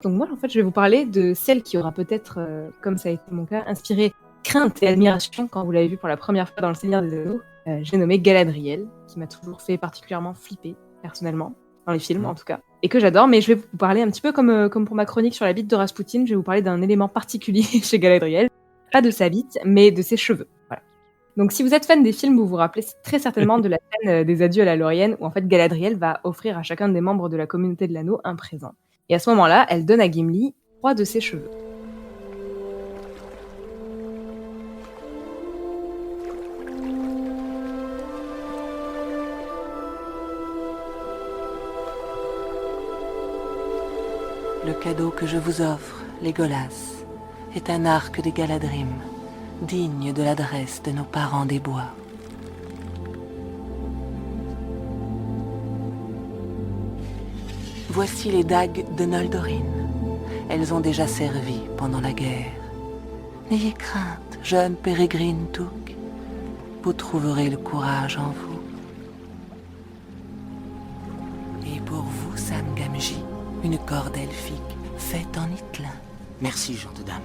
Donc moi, en fait, je vais vous parler de celle qui aura peut-être, comme ça a été mon cas, inspiré crainte et admiration quand vous l'avez vue pour la première fois dans Le Seigneur des Anneaux. J'ai nommé Galadriel, qui m'a toujours fait particulièrement flipper, personnellement, dans les films en tout cas, et que j'adore. Mais je vais vous parler un petit peu comme pour ma chronique sur la bite de Rasputin, je vais vous parler d'un élément particulier chez Galadriel, pas de sa bite, mais de ses cheveux. Voilà. Donc si vous êtes fan des films, vous vous rappelez très certainement de la scène des Adieux à la Laurienne, où en fait Galadriel va offrir à chacun des membres de la communauté de l'anneau un présent. Et à ce moment-là, elle donne à Gimli 3 de ses cheveux. Le cadeau que je vous offre, Légolas, est un arc des Galadrim, digne de l'adresse de nos parents des bois. Voici les dagues de Noldorin. Elles ont déjà servi pendant la guerre. N'ayez crainte, jeune Pérégrine Touk. Vous trouverez le courage en vous. Et pour vous, Sam Gamgee, une corde elfique faite en Itlin. Merci, gente dame.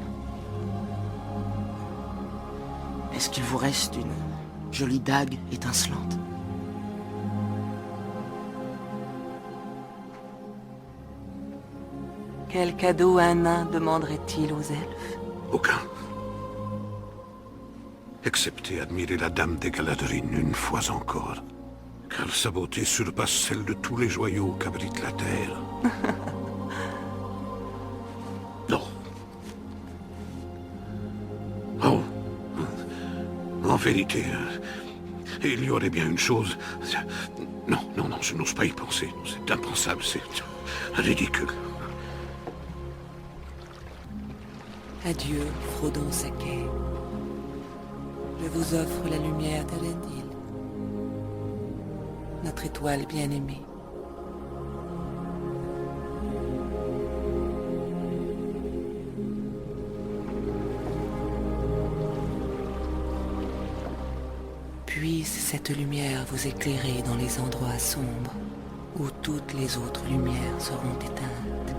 Est-ce qu'il vous reste une jolie dague étincelante? Quel cadeau un nain demanderait-il aux elfes? Aucun. Excepté admirer la dame des Galadrines une fois encore. Car sa beauté surpasse celle de tous les joyaux qu'abrite la terre. Non. Oh. En vérité, il y aurait bien une chose. Non, je n'ose pas y penser. C'est impensable, c'est ridicule. Adieu, Frodon Sake. Je vous offre la lumière d'Elendil, notre étoile bien-aimée. Puisse cette lumière vous éclairer dans les endroits sombres où toutes les autres lumières seront éteintes.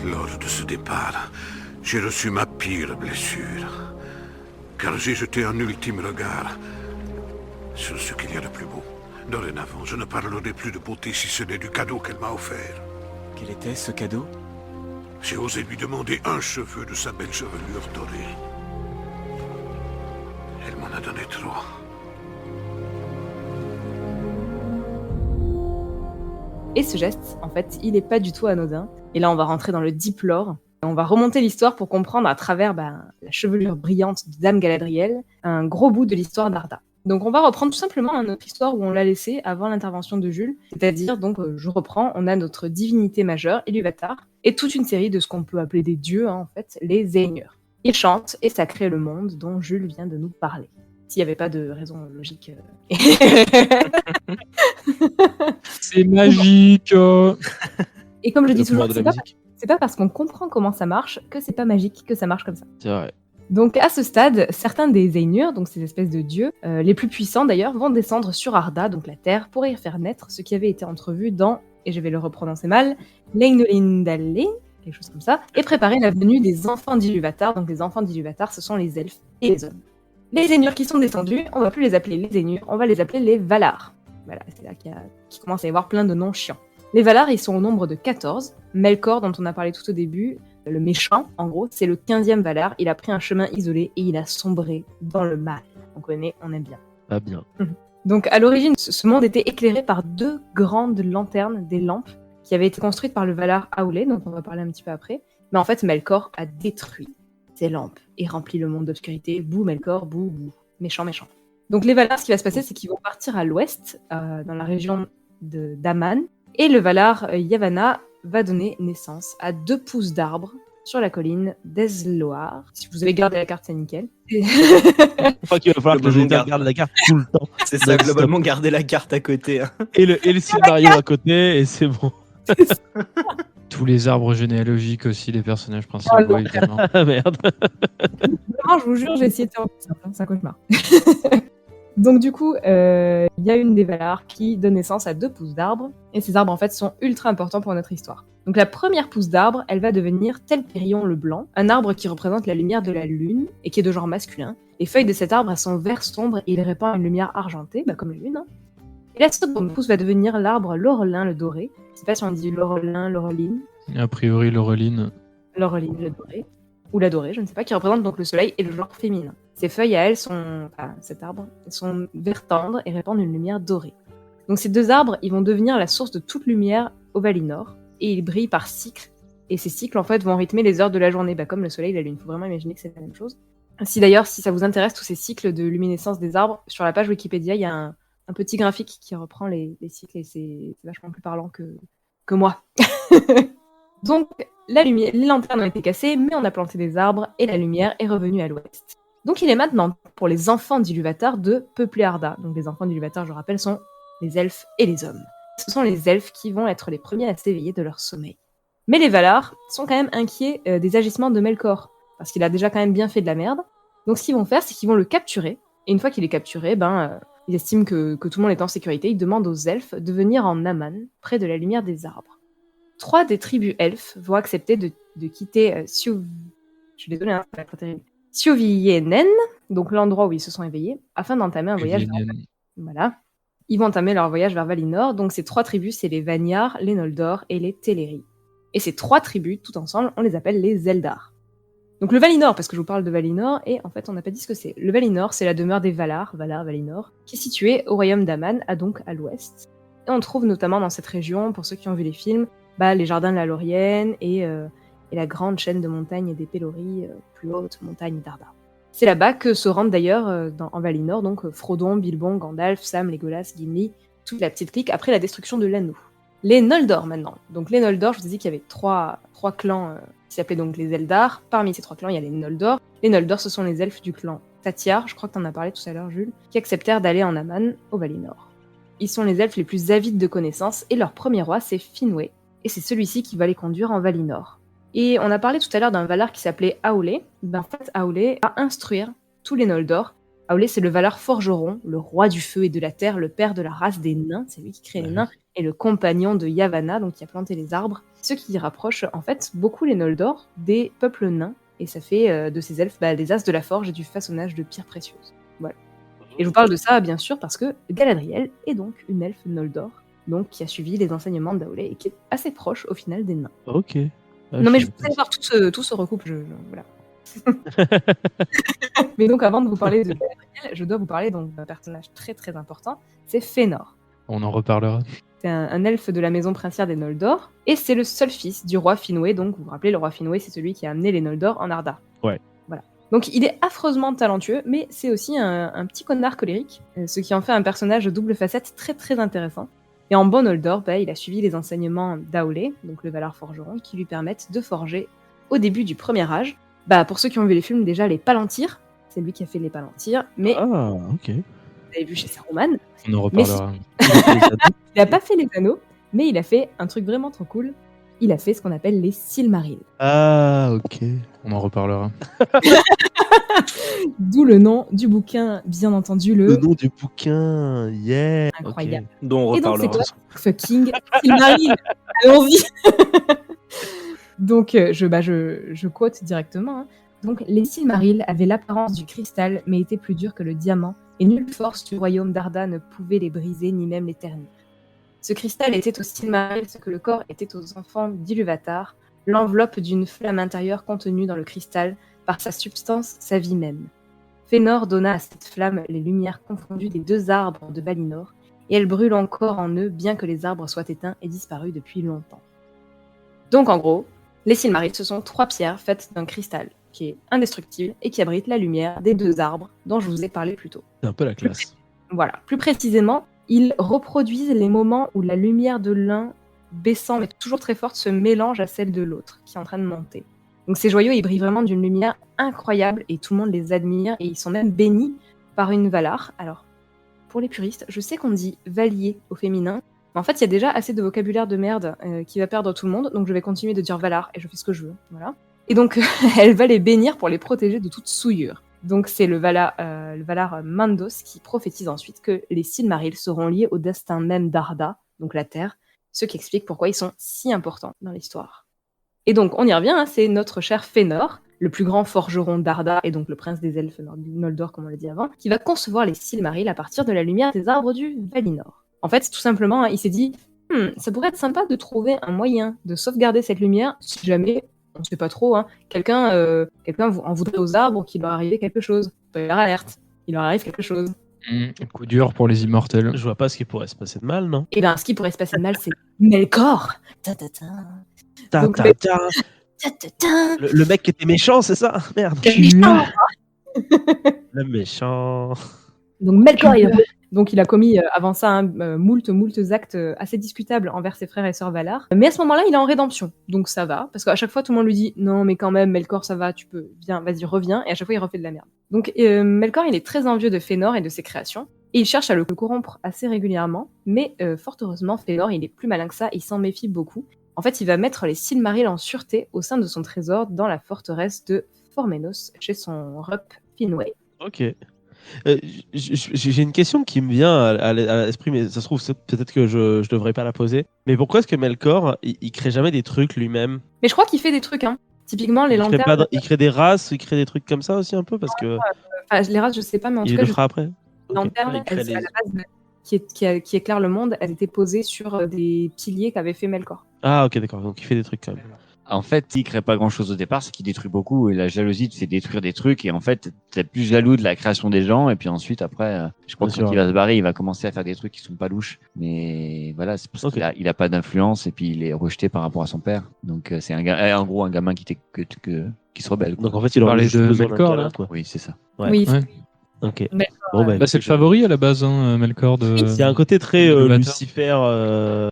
Lors de ce départ, j'ai reçu ma pire blessure. Car j'ai jeté un ultime regard sur ce qu'il y a de plus beau. Dorénavant, je ne parlerai plus de beauté si ce n'est du cadeau qu'elle m'a offert. Quel était ce cadeau? J'ai osé lui demander un cheveu de sa belle chevelure dorée. Elle m'en a donné 3. Et ce geste, en fait, il n'est pas du tout anodin. Et là, on va rentrer dans le deep lore. On va remonter l'histoire pour comprendre à travers la chevelure brillante de Dame Galadriel un gros bout de l'histoire d'Arda. Donc on va reprendre tout simplement notre histoire où on l'a laissée avant l'intervention de Jules. C'est-à-dire, donc, je reprends, on a notre divinité majeure, Ilúvatar, et toute une série de ce qu'on peut appeler des dieux, en fait, les Ainur. Ils chantent et ça crée le monde dont Jules vient de nous parler. S'il n'y avait pas de raison logique. C'est magique. Et comme je dis Le pouvoir toujours, de la c'est pas parce qu'on comprend comment ça marche que c'est pas magique, que ça marche comme ça. C'est vrai. Donc à ce stade, certains des Ainur, donc ces espèces de dieux, les plus puissants d'ailleurs, vont descendre sur Arda, donc la Terre, pour y faire naître ce qui avait été entrevu dans, et je vais le reprononcer mal, Leinolindalin, quelque chose comme ça, et préparer la venue des enfants d'Ilúvatar. Donc les enfants d'Ilúvatar, ce sont les elfes et les hommes. Les Ainur qui sont descendus, on va plus les appeler les Ainur, on va les appeler les Valar. Voilà, c'est là qu'il commence à y avoir plein de noms chiants. Les Valar, ils sont au nombre de 14. Melkor, dont on a parlé tout au début, le méchant, en gros, c'est le 15e Valar. Il a pris un chemin isolé et il a sombré dans le mal. On connaît, on aime bien. Pas bien. Donc, à l'origine, ce monde était éclairé par 2 grandes lanternes, des lampes, qui avaient été construites par le Valar Aule, dont on va parler un petit peu après. Mais en fait, Melkor a détruit ces lampes et rempli le monde d'obscurité. Bouh, Melkor, bouh, bouh. Méchant, méchant. Donc, les Valar, ce qui va se passer, c'est qu'ils vont partir à l'ouest, dans la région d'Aman. Et le Valar Yavanna va donner naissance à 2 pousses d'arbres sur la colline d'Ezloar. Si vous avez gardé la carte, c'est nickel. Je crois qu'il va falloir que je Globalement, garde la carte tout le temps. C'est ça, globalement, garder la carte à côté. Hein. Et le scénario à côté, et c'est bon. Tous les arbres généalogiques aussi, les personnages principaux, Oh, évidemment. Ah, merde. Vraiment, je vous jure, j'ai essayé de faire ça. C'est un cauchemar. Donc du coup, il y a une des Valar qui donne naissance à 2 pousses d'arbres, et ces arbres en fait sont ultra importants pour notre histoire. Donc la première pousse d'arbre, elle va devenir Telperion le Blanc, un arbre qui représente la lumière de la lune, et qui est de genre masculin. Les feuilles de cet arbre elles sont vert sombre, et il répand une lumière argentée, comme la lune. Hein. Et la seconde pousse va devenir l'arbre Laurelin le Doré. Je sais pas si on dit Laurelin, Laureline. A priori, Laureline. Laureline le Doré. Ou la dorée, je ne sais pas, qui représente donc le soleil et le genre féminin. Ces feuilles à elles sont, cet arbre, sont vert tendre et répandent une lumière dorée. Donc ces 2 arbres, ils vont devenir la source de toute lumière au Valinor, et ils brillent par cycles. Et ces cycles, en fait, vont rythmer les heures de la journée, comme le soleil et la lune. Il faut vraiment imaginer que c'est la même chose. Si ça vous intéresse, tous ces cycles de luminescence des arbres, sur la page Wikipédia, il y a un petit graphique qui reprend les cycles, et c'est vachement plus parlant que moi. Donc, les lanternes ont été cassées, mais on a planté des arbres et la lumière est revenue à l'ouest. Donc il est maintenant pour les enfants d'Iluvatar de peupler Arda. Donc les enfants d'Iluvatar, je rappelle, sont les elfes et les hommes. Ce sont les elfes qui vont être les premiers à s'éveiller de leur sommeil. Mais les Valar sont quand même inquiets des agissements de Melkor, parce qu'il a déjà quand même bien fait de la merde. Donc ce qu'ils vont faire, c'est qu'ils vont le capturer, et une fois qu'il est capturé, ils estiment que tout le monde est en sécurité, ils demandent aux elfes de venir en Aman, près de la lumière des arbres. 3 des tribus elfes vont accepter de quitter Siovienen, donc l'endroit où ils se sont éveillés, afin d'entamer un voyage Voilà. Ils vont entamer leur voyage vers Valinor. Donc ces 3 tribus, c'est les Vanyar, les Noldor et les Teleri. Et ces 3 tribus, tout ensemble, on les appelle les Eldar. Donc le Valinor, parce que je vous parle de Valinor, et en fait on n'a pas dit ce que c'est. Le Valinor, c'est la demeure des Valar, Valinor, qui est située au royaume d'Aman, donc à l'ouest. Et on trouve notamment dans cette région, pour ceux qui ont vu les films, les jardins de la Laurienne et la grande chaîne de montagnes des Pelori, plus haute montagne d'Arda. C'est là-bas que se rendent d'ailleurs en Valinor, donc Frodon, Bilbon, Gandalf, Sam, Legolas, Gimli, toute la petite clique après la destruction de l'anneau. Les Noldor maintenant. Donc les Noldor, je vous ai dit qu'il y avait trois clans qui s'appelaient donc les Eldar. Parmi ces 3 clans, il y a les Noldor. Les Noldor, ce sont les elfes du clan Tatiar, je crois que tu en as parlé tout à l'heure, Jules, qui acceptèrent d'aller en Aman, au Valinor. Ils sont les elfes les plus avides de connaissances, et leur premier roi, c'est Finwë, et c'est celui-ci qui va les conduire en Valinor. Et on a parlé tout à l'heure d'un Valar qui s'appelait Aulë. En fait, Aulë va instruire tous les Noldor. Aulë, c'est le Valar forgeron, le roi du feu et de la terre, le père de la race des nains, c'est lui qui crée les nains, et le compagnon de Yavanna, donc qui a planté les arbres, ce qui rapproche en fait beaucoup les Noldor des peuples nains, et ça fait de ces elfes des as de la forge et du façonnage de pierres précieuses. Voilà. Et je vous parle de ça, bien sûr, parce que Galadriel est donc une elfe Noldor, donc qui a suivi les enseignements d'Aulë et qui est assez proche au final des nains. Ok. Non mais je vous allez voir, tout se recoupe, voilà. Mais donc avant de vous parler de Galadriel, je dois vous parler donc d'un personnage très très important, c'est Fëanor. On en reparlera. C'est un elfe de la maison princière des Noldor, et c'est le seul fils du roi Finwë, donc vous vous rappelez, le roi Finwë, c'est celui qui a amené les Noldor en Arda. Ouais. Voilà. Donc il est affreusement talentueux, mais c'est aussi un petit connard colérique, ce qui en fait un personnage de double facette très très intéressant. Et en bon Noldor, il a suivi les enseignements d'Aulë, donc le Valar forgeron, qui lui permettent de forger, au début du Premier Âge, pour ceux qui ont vu les films, déjà les Palantirs, c'est lui qui a fait les Palantirs, mais Ah, ok. vous avez vu chez Saruman. On en reparlera. Il n'a pas fait les anneaux, mais il a fait un truc vraiment trop cool. Il a fait ce qu'on appelle les Silmarils. Ah, ok. On en reparlera. D'où le nom du bouquin, bien entendu, Le nom du bouquin, yeah. Incroyable. Ok. Dont on Et donc reparlera. c'est quoi fucking Silmarils? Allons-y. Donc je quote directement. Hein. Donc les Silmarils avaient l'apparence du cristal, mais étaient plus durs que le diamant, et nulle force du royaume d'Arda ne pouvait les briser ni même les ternir. Ce cristal était aux Silmarils ce que le corps était aux enfants d'Iluvatar, l'enveloppe d'une flamme intérieure contenue dans le cristal, par sa substance, sa vie même. Fëanor donna à cette flamme les lumières confondues des 2 arbres de Valinor, et elle brûle encore en eux, bien que les arbres soient éteints et disparus depuis longtemps. Donc en gros, les Silmarils, ce sont 3 pierres faites d'un cristal, qui est indestructible et qui abrite la lumière des 2 arbres dont je vous ai parlé plus tôt. C'est un peu la classe. Voilà. Plus précisément, ils reproduisent les moments où la lumière de l'un, baissant mais toujours très forte, se mélange à celle de l'autre, qui est en train de monter. Donc ces joyaux, ils brillent vraiment d'une lumière incroyable et tout le monde les admire et ils sont même bénis par une Valar. Alors, pour les puristes, je sais qu'on dit Valier au féminin, mais en fait, il y a déjà assez de vocabulaire de merde qui va perdre tout le monde, donc je vais continuer de dire Valar et je fais ce que je veux. Voilà. Et donc, elle va les bénir pour les protéger de toute souillure. Donc c'est le Valar Mandos qui prophétise ensuite que les Silmarils seront liés au destin même d'Arda, donc la Terre, ce qui explique pourquoi ils sont si importants dans l'histoire. Et donc on y revient, hein, c'est notre cher Fëanor, le plus grand forgeron d'Arda et donc le prince des elfes Noldor comme on l'a dit avant, qui va concevoir les Silmarils à partir de la lumière des arbres du Valinor. En fait, tout simplement, hein, il s'est dit ça pourrait être sympa de trouver un moyen de sauvegarder cette lumière si jamais, on ne sait pas trop, hein, quelqu'un en voudrait aux arbres qu'il leur arrivait quelque chose. Spoiler alerte, il leur arrive quelque chose. Un coup dur pour les immortels. Je vois pas ce qui pourrait se passer de mal, non? Et bien, ce qui pourrait se passer de mal, c'est Melkor. Donc, Le mec qui était méchant, c'est ça? Merde. Le méchant. Donc Melkor, il a commis avant ça moult actes assez discutables envers ses frères et sœurs Valar. Mais à ce moment-là, il est en rédemption, donc ça va. Parce qu'à chaque fois, tout le monde lui dit « Non, mais quand même, Melkor, ça va, tu peux, viens, vas-y, reviens. » Et à chaque fois, il refait de la merde. Donc Melkor, il est très envieux de Fëanor et de ses créations. Et il cherche à le corrompre assez régulièrement. Mais fort heureusement, Fëanor, il est plus malin que ça, il s'en méfie beaucoup. En fait, il va mettre les Silmarils en sûreté au sein de son trésor dans la forteresse de Formenos, chez son Rup Finwë. Ok. J'ai une question qui me vient à l'esprit, mais ça se trouve, peut-être que je devrais pas la poser. Mais pourquoi est-ce que Melkor, il crée jamais des trucs lui-même? Mais je crois qu'il fait des trucs, hein. Typiquement, les lanternes... Il crée des races, il crée des trucs comme ça aussi un peu, parce que... les races, je sais pas, mais en tout il cas... le fera après. Les lanternes, à la base, qui éclairent le monde, elles étaient posées sur des piliers qu'avait fait Melkor. Ah ok, d'accord, donc il fait des trucs quand même. En fait, il crée pas grand chose au départ, c'est qu'il détruit beaucoup, et la jalousie te fait détruire des trucs, et en fait, t'es plus jaloux de la création des gens, et puis ensuite, après, je crois que quand il va se barrer, il va commencer à faire des trucs qui sont pas louches, mais voilà, c'est parce qu'il a pas d'influence, et puis il est rejeté par rapport à son père, donc c'est en gros un gamin qui se rebelle. Donc en fait, il aurait parlait de Melkor, là. Oui, c'est ça. Ouais. Oui. Ouais. Ok. Melkor, Bon, C'est le favori à la base, hein, Melkor de. Il y a un côté très de Vatar. Lucifer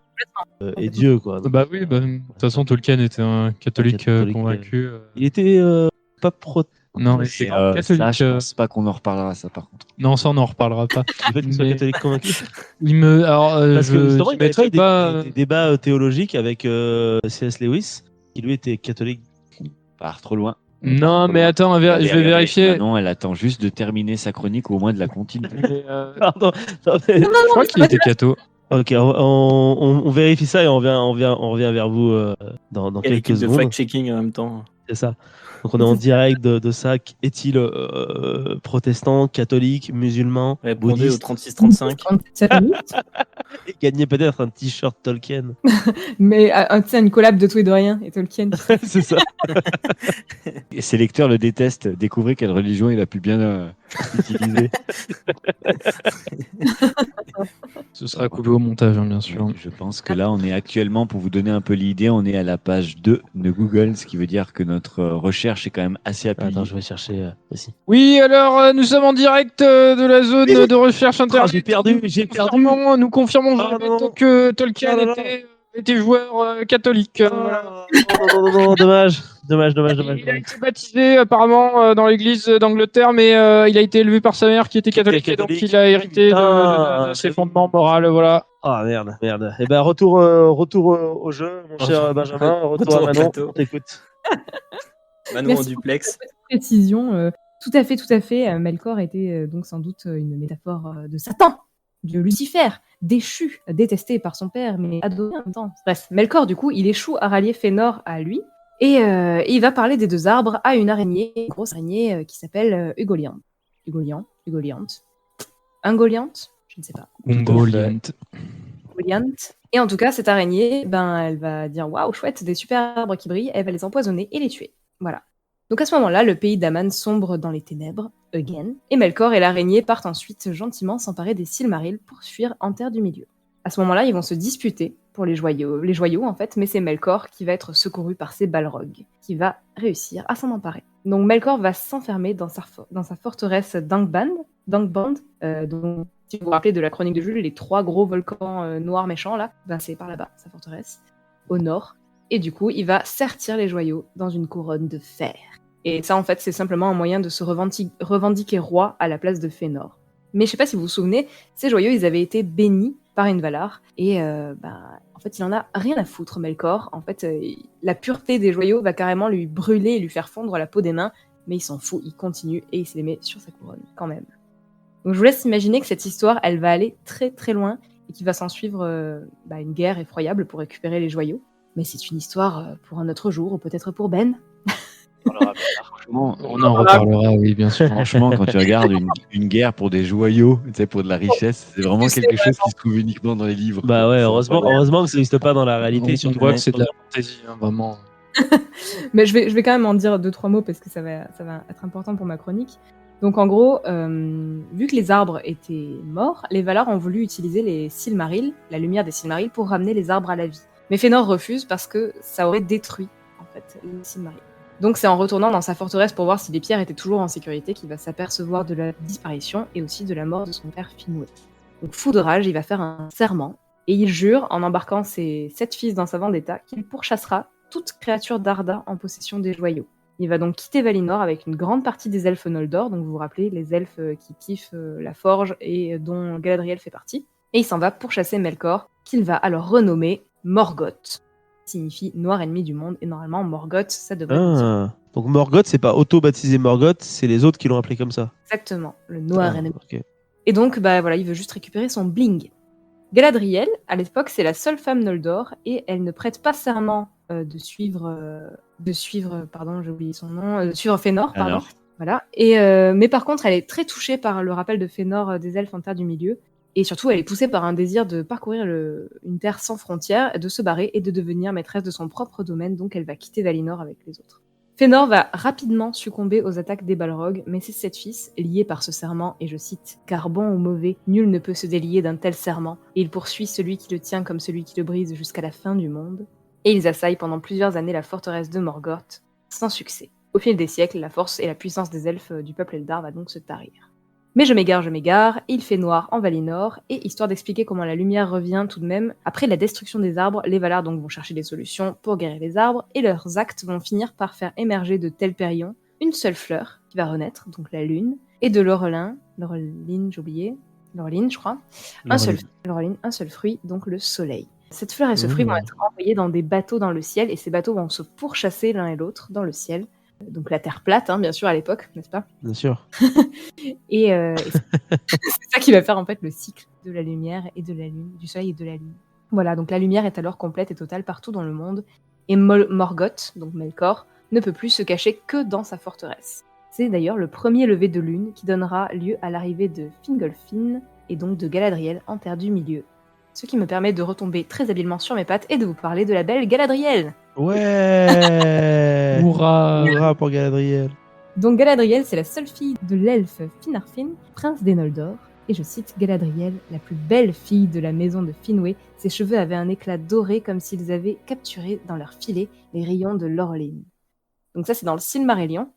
et Dieu, quoi. Bah oui, de toute façon, Tolkien était un catholique, convaincu. Il était pas pro. Non, mais C'est c'est ça, catholique. je pense pas qu'on en reparlera, ça, par contre. Non, ça, on n'en reparlera pas. Le fait qu'il soit Mais- catholique convaincu. Alors, Parce que justement, il y mettrais avait pas. des débats théologiques avec C.S. Lewis, qui lui était catholique. Part trop loin. Non, mais attends, je vais vérifier. Non, elle attend juste de terminer sa chronique ou au moins de la continuer. Mais, Pardon. Non, mais- je crois qu'il était catho. Ok, on vérifie ça et on revient vers vous dans Il y a quelques l'équipe de secondes. fact-checking en même temps. C'est ça. Donc on est en direct de ça. Est-il protestant, catholique, musulman, Répondez au bouddhiste 36-35. 37 minutes. et gagner peut-être un t-shirt Tolkien. Mais une collab de tout et de rien, et Tolkien. C'est ça. Et ses lecteurs le détestent. Découvrez quelle religion il a pu bien utiliser. Ce sera coupé au montage, hein, bien sûr. Je pense que là, on est actuellement, pour vous donner un peu l'idée, on est à la page 2 de Google, ce qui veut dire que notre recherche est quand même assez appuyée. Attends, je vais chercher aussi. Oui, alors nous sommes en direct de la zone de recherche internet. J'ai perdu. Nous confirmons Ah, non. que Tolkien Ah, non. était joueur catholique. Voilà. Non, dommage. Il a été baptisé apparemment dans l'église d'Angleterre, mais il a été élevé par sa mère qui était catholique, et donc il a hérité de ses fondements moraux. Voilà. Ah merde. Et ben retour au jeu, mon cher Benjamin. Retour à au Manon. plateau. On t'écoute. Manon en Merci. duplex. Précision. Tout à fait. Melkor était donc sans doute une métaphore de Satan, de Lucifer, déchu, détesté par son père, mais adoré en même temps. Bref, Melkor, du coup, il échoue à rallier Fëanor à lui, et il va parler des deux arbres à une araignée, une grosse araignée qui s'appelle Ungoliant. Ungoliant? Je ne sais pas. Ungoliant. Ungoliant. Et en tout cas, cette araignée, elle va dire waouh, chouette, des super arbres qui brillent, elle va les empoisonner et les tuer. Voilà. Donc à ce moment-là, le pays d'Aman sombre dans les ténèbres, again, et Melkor et l'araignée partent ensuite gentiment s'emparer des Silmarils pour fuir en Terre du Milieu. À ce moment-là, ils vont se disputer pour les joyaux en fait, mais c'est Melkor qui va être secouru par ses Balrogs, qui va réussir à s'en emparer. Donc Melkor va s'enfermer dans sa forteresse d'Angband, dont, si vous vous rappelez de la chronique de Jules, les 3 gros volcans noirs méchants là, c'est par là-bas, sa forteresse, au nord. Et du coup, il va sertir les joyaux dans une couronne de fer. Et ça, en fait, c'est simplement un moyen de se revendiquer roi à la place de Fëanor. Mais je sais pas si vous vous souvenez, ces joyaux, ils avaient été bénis par une Valar. Et en fait, il en a rien à foutre, Melkor. En fait, la pureté des joyaux va carrément lui brûler et lui faire fondre la peau des mains mais il s'en fout, il continue et il se les met sur sa couronne quand même. Donc je vous laisse imaginer que cette histoire, elle va aller très très loin et qu'il va s'en suivre une guerre effroyable pour récupérer les joyaux. Mais c'est une histoire pour un autre jour, ou peut-être pour Ben. Franchement, On en reparlera, oui, bien sûr. franchement, quand tu regardes une guerre pour des joyaux, tu sais, pour de la richesse, c'est vraiment quelque chose qui se trouve uniquement dans les livres. Bah ouais, C'est heureusement que ça n'existe pas dans la réalité. On surtout voit dans que c'est de la l'histoire. fantaisie, hein, vraiment. Mais je vais quand même en dire 2-3 mots parce que ça va être important pour ma chronique. Donc en gros, vu que les arbres étaient morts, les Valar ont voulu utiliser les Silmarils, la lumière des Silmarils, pour ramener les arbres à la vie. Mais Fëanor refuse parce que ça aurait détruit en fait les Silmarils. Donc c'est en retournant dans sa forteresse pour voir si les pierres étaient toujours en sécurité qu'il va s'apercevoir de la disparition et aussi de la mort de son père Finwë. Donc fou de rage, il va faire un serment et il jure, en embarquant ses 7 fils dans sa vendetta, qu'il pourchassera toute créature d'Arda en possession des joyaux. Il va donc quitter Valinor avec une grande partie des elfes Noldor, donc vous vous rappelez, les elfes qui kiffent la forge et dont Galadriel fait partie. Et il s'en va pourchasser Melkor, qu'il va alors renommer Morgoth. Signifie noir ennemi du monde, et normalement Morgoth, ça devrait être Donc Morgoth, c'est pas auto-baptisé Morgoth, c'est les autres qui l'ont appelé comme ça. exactement, le noir ennemi. Ok. Et donc, il veut juste récupérer son bling. Galadriel, à l'époque, c'est la seule femme Noldor, et elle ne prête pas serment de suivre Fëanor, pardon. Alors, Voilà. Mais par contre, elle est très touchée par le rappel de Fëanor des elfes en Terre du Milieu. Et surtout, elle est poussée par un désir de parcourir une terre sans frontières, de se barrer et de devenir maîtresse de son propre domaine. Donc elle va quitter Valinor avec les autres. Fëanor va rapidement succomber aux attaques des Balrogs, mais ses 7 fils, liés par ce serment, et je cite « Car bon ou mauvais, nul ne peut se délier d'un tel serment, et il poursuit celui qui le tient comme celui qui le brise jusqu'à la fin du monde. » Et ils assaillent pendant plusieurs années la forteresse de Morgoth, sans succès. Au fil des siècles, la force et la puissance des elfes du peuple Eldar va donc se tarir. Mais je m'égare, il fait noir en Valinor, et histoire d'expliquer comment la lumière revient tout de même, après la destruction des arbres, les Valar donc vont chercher des solutions pour guérir les arbres, et leurs actes vont finir par faire émerger de Telperion une seule fleur qui va renaître, donc la lune, et de Laureline, je crois, un seul fruit, donc le soleil. Cette fleur et ce fruit vont être envoyés dans des bateaux dans le ciel, et ces bateaux vont se pourchasser l'un et l'autre dans le ciel. Donc la terre plate, bien sûr, à l'époque, n'est-ce pas ? Bien sûr. Et c'est ça qui va faire en fait le cycle de la lumière et de la lune, du soleil et de la lune. Voilà, donc la lumière est alors complète et totale partout dans le monde, et Morgoth, donc Melkor, ne peut plus se cacher que dans sa forteresse. C'est d'ailleurs le premier lever de lune qui donnera lieu à l'arrivée de Fingolfin et donc de Galadriel en Terre du Milieu. Ce qui me permet de retomber très habilement sur mes pattes et de vous parler de la belle Galadriel. Ouais. Hourra pour Galadriel. Donc Galadriel, c'est la seule fille de l'elfe Finarfin, prince des Noldor. Et je cite Galadriel, la plus belle fille de la maison de Finwë. Ses cheveux avaient un éclat doré comme s'ils avaient capturé dans leur filet les rayons de Laureline. Donc ça, c'est dans le Silmarillion.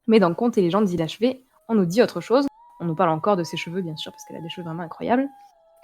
Mais dans Contes et légendes inachevées, on nous dit autre chose. On nous parle encore de ses cheveux, bien sûr, parce qu'elle a des cheveux vraiment incroyables.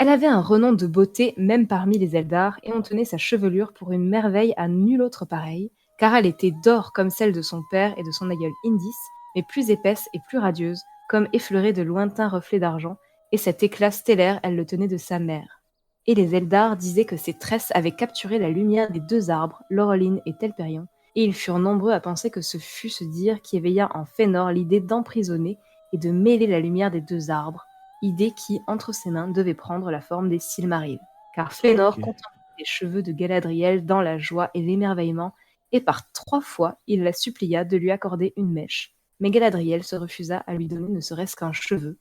Elle avait un renom de beauté même parmi les Eldar, et on tenait sa chevelure pour une merveille à nul autre pareille, car elle était d'or comme celle de son père et de son aïeul Indis, mais plus épaisse et plus radieuse, comme effleurée de lointains reflets d'argent, et cet éclat stellaire, elle le tenait de sa mère. Et les Eldar disaient que ses tresses avaient capturé la lumière des 2 arbres, Laureline et Telperion, et ils furent nombreux à penser que ce fut ce dire qui éveilla en Fëanor l'idée d'emprisonner et de mêler la lumière des 2 arbres, idée qui, entre ses mains, devait prendre la forme des Silmarils. Car Fëanor contemplait les cheveux de Galadriel dans la joie et l'émerveillement, et par 3 fois, il la supplia de lui accorder une mèche. Mais Galadriel se refusa à lui donner ne serait-ce qu'un cheveu.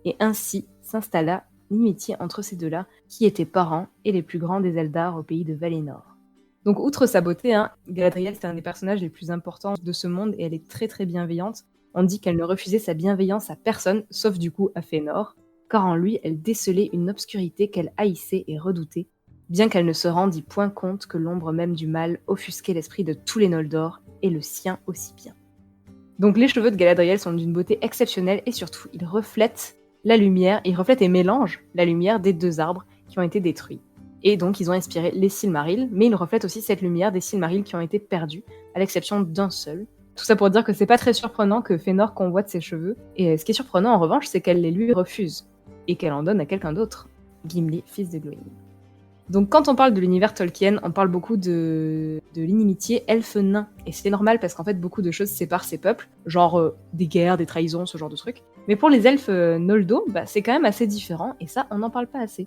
Et ainsi s'installa l'amitié entre ces deux-là, qui étaient parents et les plus grands des Eldar au pays de Valinor. Donc, outre sa beauté, Galadriel, c'est un des personnages les plus importants de ce monde, et elle est très très bienveillante. On dit qu'elle ne refusait sa bienveillance à personne, sauf du coup à Fëanor, car en lui, elle décelait une obscurité qu'elle haïssait et redoutait, bien qu'elle ne se rendît point compte que l'ombre même du mal offusquait l'esprit de tous les Noldor, et le sien aussi bien. Donc les cheveux de Galadriel sont d'une beauté exceptionnelle, et surtout, ils reflètent la lumière, ils reflètent et mélangent la lumière des 2 arbres qui ont été détruits. Et donc, ils ont inspiré les Silmarils, mais ils reflètent aussi cette lumière des Silmarils qui ont été perdus, à l'exception d'un seul. Tout ça pour dire que c'est pas très surprenant que Fëanor convoite ses cheveux, et ce qui est surprenant en revanche, c'est qu'elle les lui refuse, et qu'elle en donne à quelqu'un d'autre, Gimli, fils de Glóin. Donc quand on parle de l'univers Tolkien, on parle beaucoup de l'inimitié elfe-nain. Et c'est normal parce qu'en fait beaucoup de choses séparent ces peuples, genre des guerres, des trahisons, ce genre de trucs. Mais pour les elfes Noldo, c'est quand même assez différent et ça on n'en parle pas assez.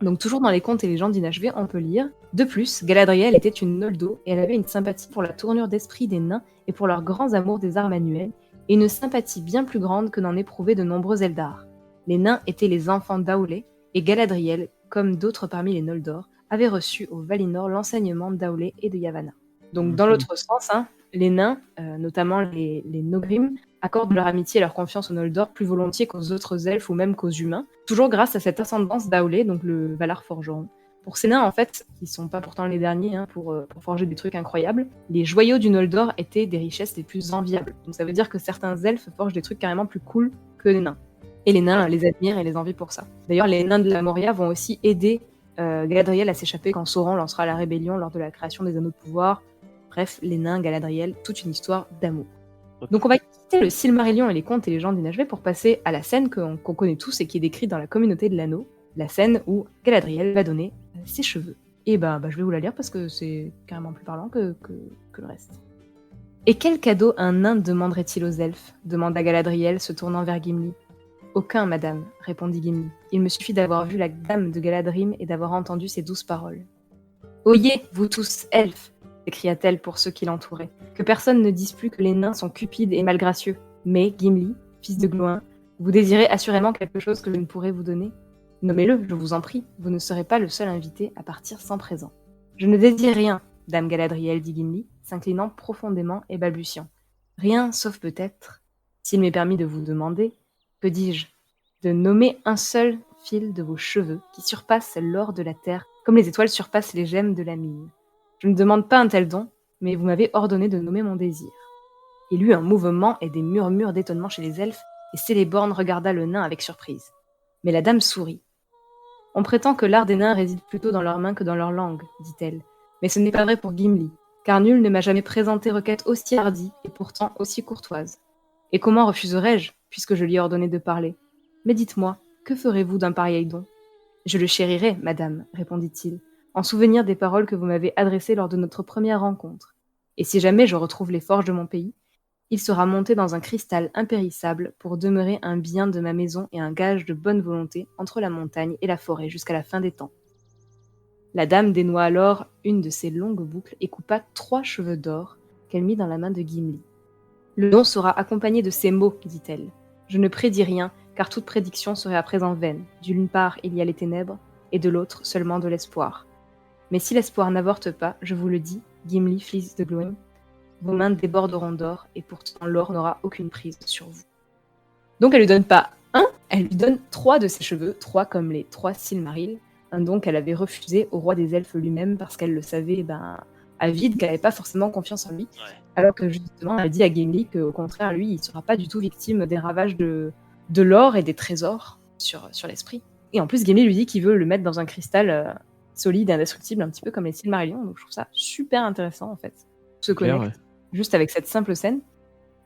Donc toujours dans les contes et légendes d'Inachevé, on peut lire « De plus, Galadriel était une Noldo et elle avait une sympathie pour la tournure d'esprit des nains et pour leurs grands amours des arts manuels, et une sympathie bien plus grande que n'en éprouvaient de nombreux Eldar. Les nains étaient les enfants d'Aulé, et Galadriel, comme d'autres parmi les Noldor, avait reçu au Valinor l'enseignement d'Aulé et de Yavanna. » Donc dans l'autre sens, les nains, notamment les Nogrim, accordent leur amitié et leur confiance aux Noldor plus volontiers qu'aux autres elfes ou même qu'aux humains, toujours grâce à cette ascendance d'Aulé, donc le Valar forgeron. Pour ces nains, en fait, qui sont pas pourtant les derniers pour forger des trucs incroyables, les joyaux du Noldor étaient des richesses les plus enviables. Donc ça veut dire que certains elfes forgent des trucs carrément plus cool que les nains. Et les nains les admirent et les envient pour ça. D'ailleurs, les nains de la Moria vont aussi aider Galadriel à s'échapper quand Sauron lancera la rébellion lors de la création des Anneaux de Pouvoir. Bref, les nains, Galadriel, toute une histoire d'amour. Donc on va quitter le Silmarillion et les contes et légendes d'Inachevé pour passer à la scène qu'on connaît tous et qui est décrite dans la communauté de l'anneau, la scène où Galadriel va donner ses cheveux. Et je vais vous la lire parce que c'est carrément plus parlant que le reste. « Et quel cadeau un nain demanderait-il aux elfes » demanda Galadriel, se tournant vers Gimli. « Aucun, madame, répondit Gimli. Il me suffit d'avoir vu la dame de Galadrim et d'avoir entendu ses douces paroles. Oyez, vous tous, elfes !» s'écria-t-elle pour ceux qui l'entouraient. « Que personne ne dise plus que les nains sont cupides et malgracieux. Mais, Gimli, fils de Gloin, vous désirez assurément quelque chose que je ne pourrais vous donner ? Nommez-le, je vous en prie, vous ne serez pas le seul invité à partir sans présent. »« Je ne désire rien, dame Galadriel, dit Gimli, s'inclinant profondément et balbutiant. Rien, sauf peut-être, s'il m'est permis de vous demander, que dis-je, de nommer un seul fil de vos cheveux qui surpasse l'or de la terre, comme les étoiles surpassent les gemmes de la mine. Je ne demande pas un tel don, mais vous m'avez ordonné de nommer mon désir. » Il eut un mouvement et des murmures d'étonnement chez les elfes, et Céléborn regarda le nain avec surprise. Mais la dame sourit. « On prétend que l'art des nains réside plutôt dans leurs mains que dans leur langue, dit-elle. Mais ce n'est pas vrai pour Gimli, car nul ne m'a jamais présenté requête aussi hardie et pourtant aussi courtoise. Et comment refuserais-je, puisque je lui ai ordonné de parler ? Mais dites-moi, que ferez-vous d'un pareil don ? » « Je le chérirai, madame, répondit-il, en souvenir des paroles que vous m'avez adressées lors de notre première rencontre. Et si jamais je retrouve les forges de mon pays, il sera monté dans un cristal impérissable pour demeurer un bien de ma maison et un gage de bonne volonté entre la montagne et la forêt jusqu'à la fin des temps. » La dame dénoua alors une de ses longues boucles et coupa 3 cheveux d'or qu'elle mit dans la main de Gimli. « Le don sera accompagné de ces mots, dit-elle. Je ne prédis rien, car toute prédiction serait à présent vaine. D'une part, il y a les ténèbres, et de l'autre, seulement de l'espoir. Mais si l'espoir n'avorte pas, je vous le dis, Gimli, fils de Gloin, vos mains déborderont d'or, et pourtant l'or n'aura aucune prise sur vous. » Donc elle lui donne pas un, elle lui donne 3 de ses cheveux, 3 comme les 3 Silmarils, un don qu'elle avait refusé au roi des elfes lui-même parce qu'elle le savait avide, qu'elle n'avait pas forcément confiance en lui, alors que justement elle dit à Gimli qu'au contraire, lui, il ne sera pas du tout victime des ravages de l'or et des trésors sur l'esprit. Et en plus, Gimli lui dit qu'il veut le mettre dans un cristal solide et indestructible, un petit peu comme les Silmarillion, donc je trouve ça super intéressant en fait. Se connecte juste avec cette simple scène.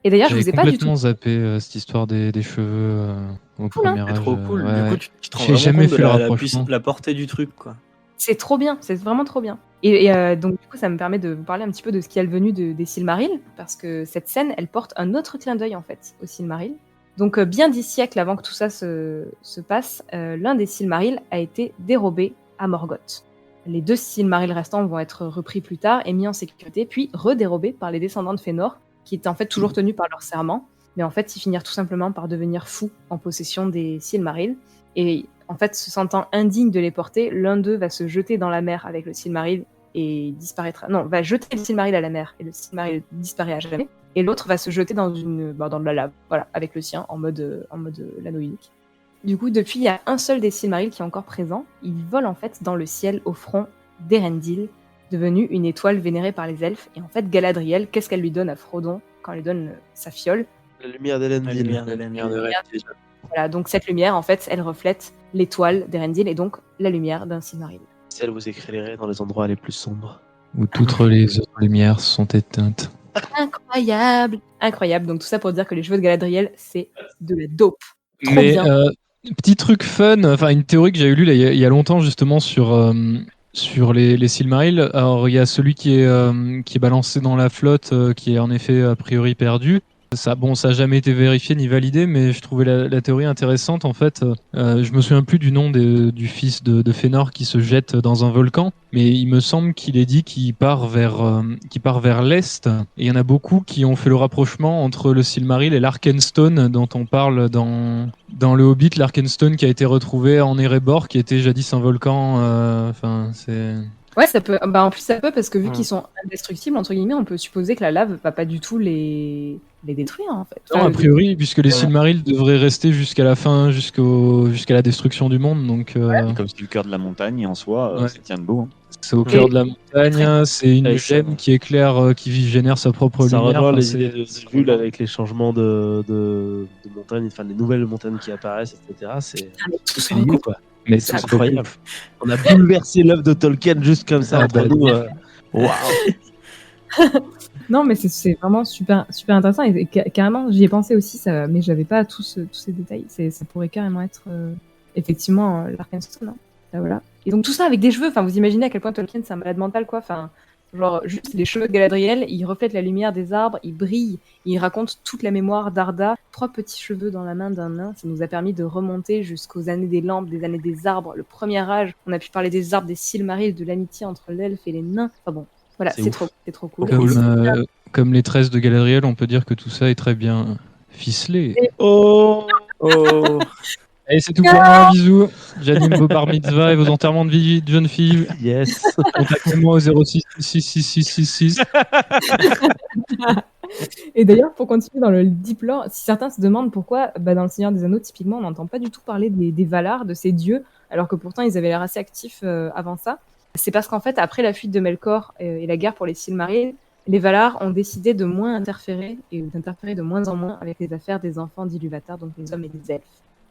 Et d'ailleurs, je vous ai pas du tout complètement zappé cette histoire des cheveux au premier âge. C'est trop cool. Ouais. Du coup, tu te rends J'ai vraiment jamais compte fait de le la rapprochement. la portée du truc, quoi. C'est trop bien, c'est vraiment trop bien. Et donc du coup, ça me permet de vous parler un petit peu de ce qui est advenu des Silmarils, parce que cette scène, elle porte un autre clin d'œil en fait aux Silmarils. Donc bien 10 siècles avant que tout ça se passe, l'un des Silmarils a été dérobé à Morgoth. Les 2 Silmarils restants vont être repris plus tard et mis en sécurité, puis redérobés par les descendants de Fëanor, qui étaient en fait toujours tenus par leur serment, mais en fait ils finirent tout simplement par devenir fous en possession des Silmarils, et en fait se sentant indignes de les porter, l'un d'eux va se jeter dans la mer avec le Silmaril et disparaîtra. Non, va jeter le Silmaril à la mer et le Silmaril disparaît à jamais, et l'autre va se jeter dans dans de la lave, voilà, avec le sien en mode l'anneau unique. Du coup, depuis, il y a un seul des Silmarils qui est encore présent. Il vole en fait dans le ciel au front d'Erendil, devenue une étoile vénérée par les elfes. Et en fait, Galadriel, qu'est-ce qu'elle lui donne à Frodon quand elle lui donne sa fiole ? La lumière d'Elendil. Voilà, donc cette lumière, en fait, elle reflète l'étoile d'Erendil et donc la lumière d'un Silmaril. Celle vous éclairez dans les endroits les plus sombres. Où toutes les autres lumières sont éteintes. Incroyable. Incroyable. Donc tout ça pour dire que les cheveux de Galadriel, c'est de la dope. Trop Mais bien. petit truc fun, enfin une théorie que j'avais lue il y a longtemps justement sur Sur les Silmarils, alors il y a celui qui est balancé dans la flotte, qui est en effet a priori perdu. Ça a jamais été vérifié ni validé, mais je trouvais la théorie intéressante. En fait, je me souviens plus du nom du fils de Fëanor qui se jette dans un volcan, mais il me semble qu'il est dit qu'il part vers l'est. Et il y en a beaucoup qui ont fait le rapprochement entre le Silmaril et l'Arkenstone dont on parle dans le Hobbit, l'Arkenstone qui a été retrouvé en Erebor, qui était jadis un volcan. Enfin, c'est. Ouais, ça peut. Bah, en plus, ça peut parce que vu qu'ils sont indestructibles, entre guillemets, on peut supposer que la lave va pas du tout les détruire, en fait. Non, a priori, puisque les Silmarils devraient rester jusqu'à la fin, jusqu'à la destruction du monde. Donc, Comme c'est le cœur de la montagne, en soi, ça tient debout. C'est au cœur de la montagne, c'est une gemme qui éclaire, qui génère sa propre Ça lumière. rejoint les idées de Jules avec les changements de montagne, enfin les nouvelles montagnes qui apparaissent, etc. C'est lié, quoi. Mais c'est incroyable. On a bouleversé l'œuvre de Tolkien juste comme ça entre nous. Waouh. Non, mais c'est vraiment super, super intéressant et carrément, j'y ai pensé aussi, ça, mais j'avais pas tous ces détails. Ça pourrait carrément être effectivement l'Arkenstone. Hein. Là, voilà. Et donc tout ça avec des cheveux. Enfin, vous imaginez à quel point Tolkien c'est un malade mental, quoi. Enfin, genre juste les cheveux de Galadriel, ils reflètent la lumière des arbres, ils brillent, ils racontent toute la mémoire d'Arda. 3 petits cheveux dans la main d'un nain, ça nous a permis de remonter jusqu'aux années des lampes, des années des arbres, le premier âge. On a pu parler des arbres, des Silmarils, de l'amitié entre l'elfe et les nains. Enfin bon. Voilà, c'est trop cool. Comme les tresses de Galadriel, on peut dire que tout ça est très bien ficelé. Oh. Allez, c'est tout pour moi, bisous. J'anime vos bar mitzvahs et vos enterrements de vie de jeunes filles. Yes. Contactez-moi au 06 Et d'ailleurs, pour continuer dans le deep lore, si certains se demandent pourquoi, dans le Seigneur des Anneaux, typiquement, on n'entend pas du tout parler des Valar, de ces dieux, alors que pourtant ils avaient l'air assez actifs avant ça. C'est parce qu'en fait, après la fuite de Melkor et la guerre pour les Silmarils, les Valar ont décidé de moins interférer et d'interférer de moins en moins avec les affaires des enfants d'Ilúvatar, donc les hommes et les elfes.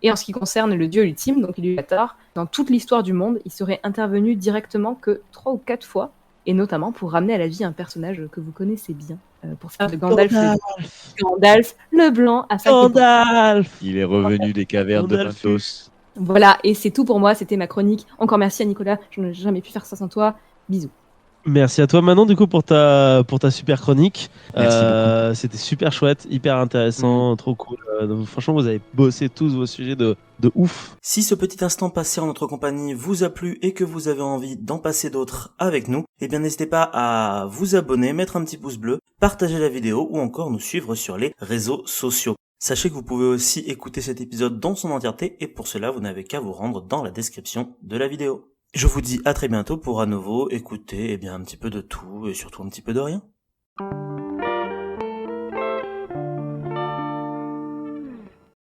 Et en ce qui concerne le dieu ultime, donc Ilúvatar, dans toute l'histoire du monde, il serait intervenu directement que 3 ou 4 fois, et notamment pour ramener à la vie un personnage que vous connaissez bien, pour faire de Gandalf le blanc à sa Gandalf. Il est revenu des cavernes de Pentos. Voilà, et c'est tout pour moi, c'était ma chronique. Encore merci à Nicolas, je n'aurais jamais pu faire ça sans toi. Bisous. Merci à toi Manon du coup pour ta super chronique. Merci c'était super chouette, hyper intéressant, trop cool. Franchement vous avez bossé tous vos sujets de ouf. Si ce petit instant passé en notre compagnie vous a plu et que vous avez envie d'en passer d'autres avec nous, eh bien n'hésitez pas à vous abonner, mettre un petit pouce bleu, partager la vidéo ou encore nous suivre sur les réseaux sociaux. Sachez que vous pouvez aussi écouter cet épisode dans son entièreté et pour cela vous n'avez qu'à vous rendre dans la description de la vidéo. Je vous dis à très bientôt pour à nouveau écouter un petit peu de tout et surtout un petit peu de rien.